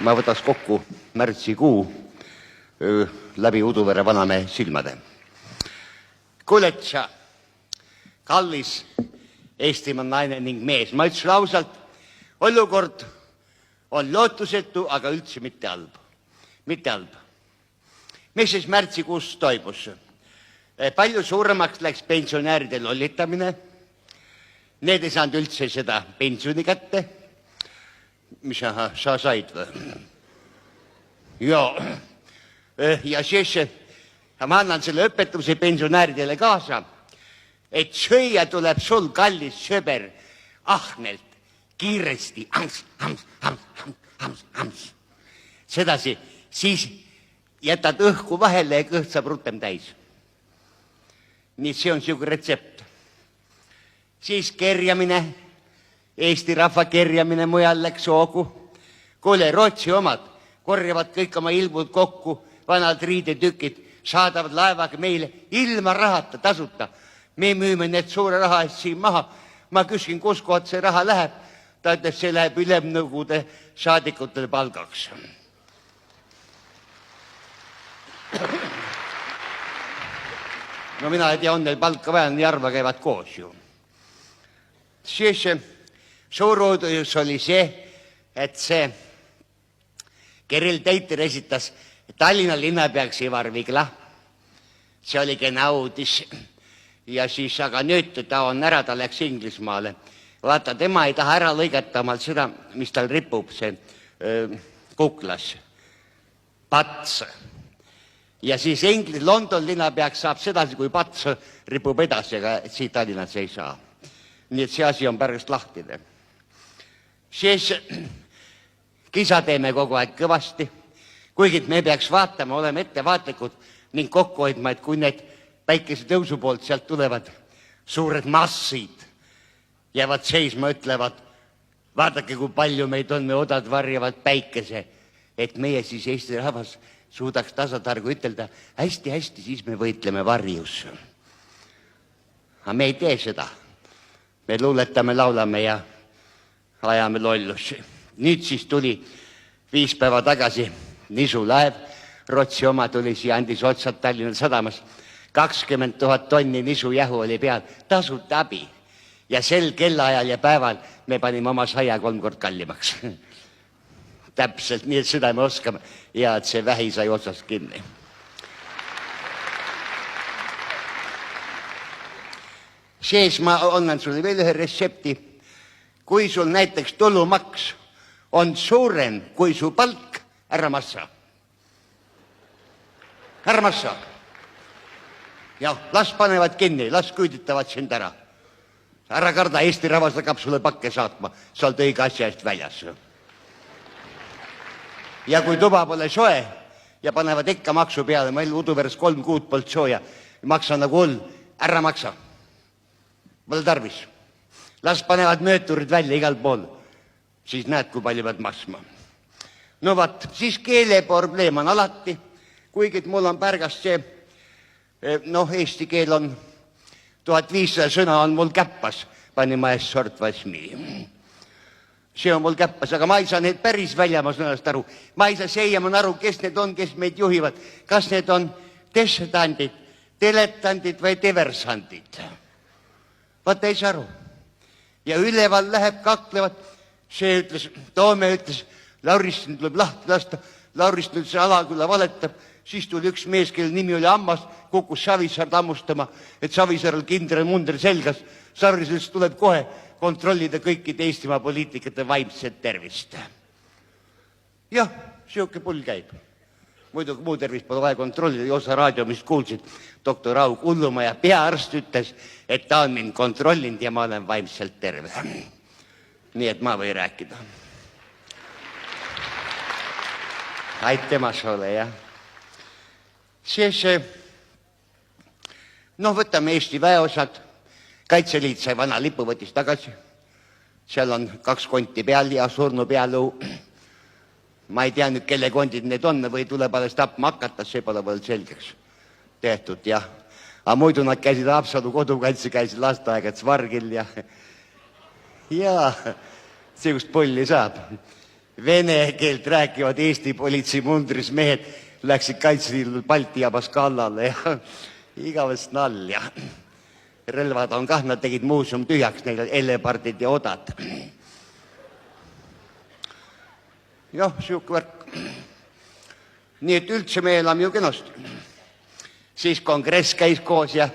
ma võtaks kokku märtsikuu läbi Uduvere vanamehe silmade. Kuletša, kallis Eestimaa naine ning mees, ma ütlesin ausalt, olukord on lootusetu, aga üldse mitte halb. Mitte halb. Mis siis märtsikuus toimus? Palju suuremaks läks pensionääride lollitamine. Need ei saanud üldse seda pensioni kätte. Mis sa said või? Ja siis ma annan selle õpetuse pensionääridele kaasa, et sööja tuleb sul, kallis sõber, ahnelt, kiiresti, sedasi, siis jätad õhku vahele ja kõht saab rutem täis. Nii see on siuke retsept. Siis kerjamine, Eesti rahva kerjamine mujal läks hoogu. Kuule, Rootsi omad korjavad kõik oma ilmud kokku, vanad riidetükid, saadavad laevaga meile ilma rahata, tasuta. Me müüme need suure raha eest siin maha. Ma küsin, kus kohad see raha läheb. Ta ütles, see läheb ülemnõukogude saadikutele palgaks. No mina ei tea, on neil palka vaja, nii harva käivad koos ju. Siis suur uudis oli see, et see Kirill Teiter esitas Tallinna linnapeaks Ivar Vigla. See oli kena uudis. Ja siis, aga nüüd ta on ära, ta läks Inglismaale. Vaata, tema ei taha ära lõigata omalt seda, mis tal ripub see kuklas. Pats. Ja siis London linnapeaks saab sedasi, kui Pats ripub edasi, aga siit Tallinnas ei saa. Nii et see asi on pärast lahtine. Siis kisa teeme kogu aeg kõvasti, kuigi me peaks vaatama, oleme ettevaatlikud ning kokku hoidma, et kui need päikese tõusu poolt sealt tulevad suured massid, jäävad seisma, ütlevad, vaadake, kui palju meid on, me odad varjavad päikese, et meie siis Eesti rahvas suudaks tasatargu ütelda, hästi, siis me võitleme varjus. Aga me ei tee seda. Me luuletame, laulame ja ajame lollusi. Nüüd siis tuli 5 päeva tagasi Nisu laev, Rootsi oma tuli siia, andis otsad Tallinna sadamas. 20 000 tonni Nisu jahu oli peal, tasuta abi. Ja sel kellaajal ja päeval me panime oma saia 3 kord kallimaks. Täpselt, nii et seda me oskame. Ja et see vähi sai otsast kinni. Sees ma annan sulle veel ühe retsepti. Kui sul näiteks tulumaks on suurem kui su palk, ära massa. Ära massa. Ja las panevad kinni, las küüditavad sind ära. Ära karda, Eesti rahvas hakkab sulle pakke saatma, sa oled õige asja eest väljas. Ja kui tuba pole soe ja panevad ikka maksu peale, meil Uduveres 3 kuud polnud sooja, maksa nagu hull, ära maksa. Pole tarvis. Las panevad mööturid välja igal pool. Siis näed, kui palju pead maksma. No vaat, siis keeleprobleem on alati, kuigi mul on pärgast see, eesti keel on 1500 sõna on mul käppas, pani ma ees sortvasmi. See on mul käppas, aga ma ei saa need päris väljamaa sõnast aru. Ma ei saa seiaman aru, kes need on, kes meid juhivad. Kas need on tessetandid, teletandid või diversandid? Vaata ei saa aru. Ja üleval läheb kaklevad. See ütles, Toome ütles, Lauristin tuleb lahti lasta. Lauristin ütles, Alaküla valetab. Siis tuli üks mees, kelle nimi oli Ammas, kukkus Savisaart ammustama, et Savisaaral kindral munder selgas. Savisaar tuleb kohe kontrollida kõikide Eestimaa poliitikate vaimset tervist. Jah, siuke pull käib. Muidu muu tervist pole vaja kontrollida. Osa raadio, mis kuulsid, doktor Aug Ullumaja peaarst ütles, et ta on mind kontrollinud ja ma olen vaimselt terve. Nii et ma või rääkida. Aitemas ole, jah. Siis, võtame Eesti väeosad. Kaitseliit sai vana lipuvõtis tagasi. Seal on 2 konti peal ja surnu pealõu. Ma ei tea nüüd, kelle kondid need on või tuleb alles tapma hakata, see pole veel selgeks tehtud, jah. Aga muidu nad käisid Haapsalu kodukaitse, käisid lasteaegades Vargil ja siukest pulli saab. vene keelt rääkivad Eesti politsei mundris mehed läksid Kaitseliidul Balti jaabas kallale ja igavest nalja. Relvad on kah, nad tegid muuseum tühjaks, neil ellepardid ja odad. Jah, siuke värk. Nii et üldse me elame ju kenasti. Siis kongress käis koos ja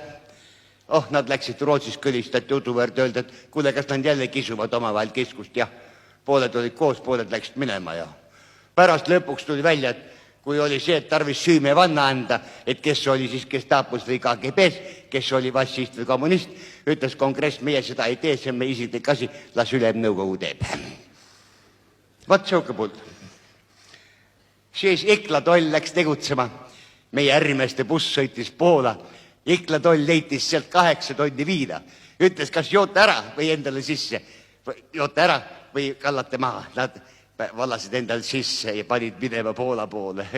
nad läksid Rootsis kõlistati uduväärt öelda, et kuule, kas nad jälle kisuvad omavahel kiskust ja pooled olid koos, pooled läksid minema ja pärast lõpuks tuli välja, et kui oli see, et tarvis süümevanna anda, et kes oli siis Gestapos või KGBs, kes oli fašist või kommunist, ütles kongress, meie seda ei tee, see on meie isiklik asi, las ülemnõukogu teeb. Vaat siuke pult. Siis Ikla toll läks tegutsema. Meie ärimeeste buss sõitis Poola. Ikla toll leitis sealt 8 tonni viina. Ütles, kas joote ära või endale sisse. Joote ära või kallate maha. Nad vallasid endale sisse ja panid minema Poola poole.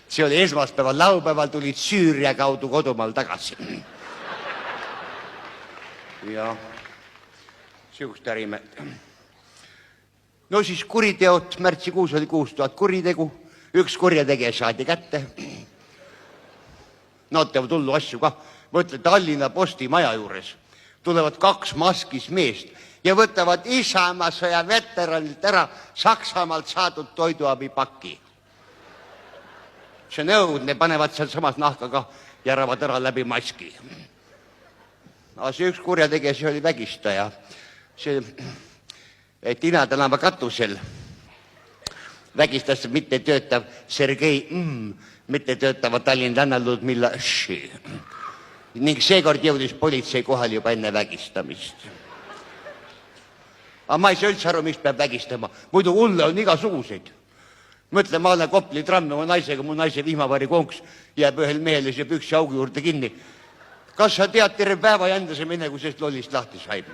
See oli esmaspäeval, laupäeval tulid Süüria kaudu kodumaal tagasi. Ja siukest ärimehed. No siis kuriteod, märtsikuus oli 6000 kuritegu, 1 kurjategija saadi kätte. Nad teevad hullu asju kah. Mõtle, Tallinna Posti maja juures tulevad 2 maskis meest ja võtavad Isamaa sõja veteranilt ära Saksamaalt saadud toiduabipaki. See nõudne panevad seal samas nahkaga ja äravad ära läbi maski. Aga see 1 kurjategija, see oli vägistaja. See Tina tänava katusel vägistas mittetöötav Sergei mittetöötava Tallinna Ludmilla Ši. Ning seekord jõudis politsei kohal juba enne vägistamist. Aga ma ei saa üldse aru, mis peab vägistama. Muidu hulle on igasuguseid. Mõtle, ma olen Kopli trammi oma naisega, mu naise vihmavari konks jääb ühel mehele siia püksi augu juurde kinni. Kas sa tead, terve päeva jändase mine, kui sellest lollist lahti saib?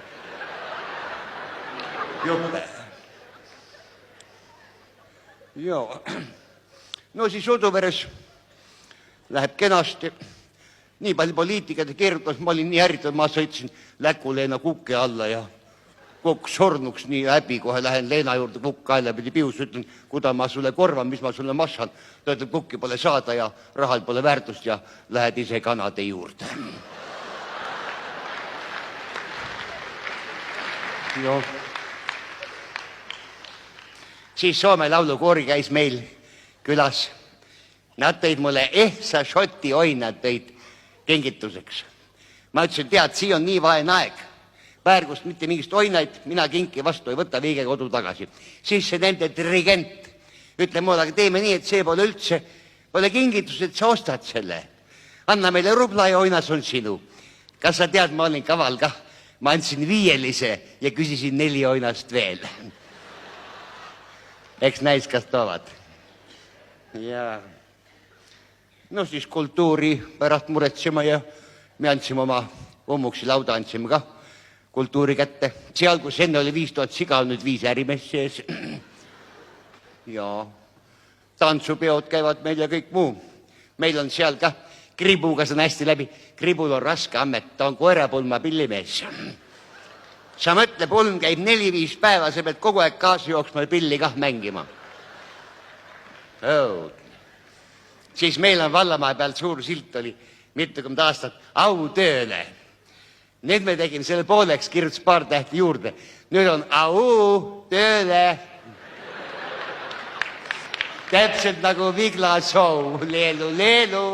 Juppe. Joo. No siis Uduveres läheb kenasti. Nii palju poliitikat keerutas, ma olin nii ärritatud, ma sõitsin Läku-Leena kukke alla ja kukk sornuks nii häbi, kohe lähen Leena juurde kukk kaela pidi pius, ütlen, kuda ma sulle korvan, mis ma sulle massan. Ta ütleb, kukki pole saada ja rahal pole väärtust ja lähed ise kanade juurde. Joo. Siis Soome laulukoori käis meil külas. Nad tõid mulle ehtsa šoti oinad tõid kingituseks. Ma ütlesin, tead, siia on nii vaen aeg. Väärgust mitte mingist oinaid, mina kinki vastu ei võta, viige kodu tagasi. Siis see nende dirigent ütleb mulle, aga teeme nii, et see pole üldse, pole kingitus, et sa ostad selle. Anna meile rubla ja oinas on sinu. Kas sa tead, ma olin kaval kah. Ma andsin 5 ja küsisin 4 oinast veel. Eks näis, kas toovad. Ja no siis kultuuri pärast muretsema ja me andsime oma ummuksi lauda, andsime ka kultuuri kätte. Seal, kus enne oli 5000 siga, on nüüd 5 ärimees sees. Ja tantsupeod käivad meil ja kõik muu. Meil on seal ka Kribuga, see on hästi läbi. Kribul on raske amet, ta on koerapulma pillimees. Sa mõtle, pulm käib 4-5 päeva, sa pead kogu aeg kaasa jooksma ja pilli kah mängima. Siis meil on Vallamaa peal suur silt oli mitukümmend aastat au tööle. Nüüd me tegime selle pooleks, kirjutas paar tähti juurde. Nüüd on au tööle. Täpselt nagu Vigla show, leelu, leelu.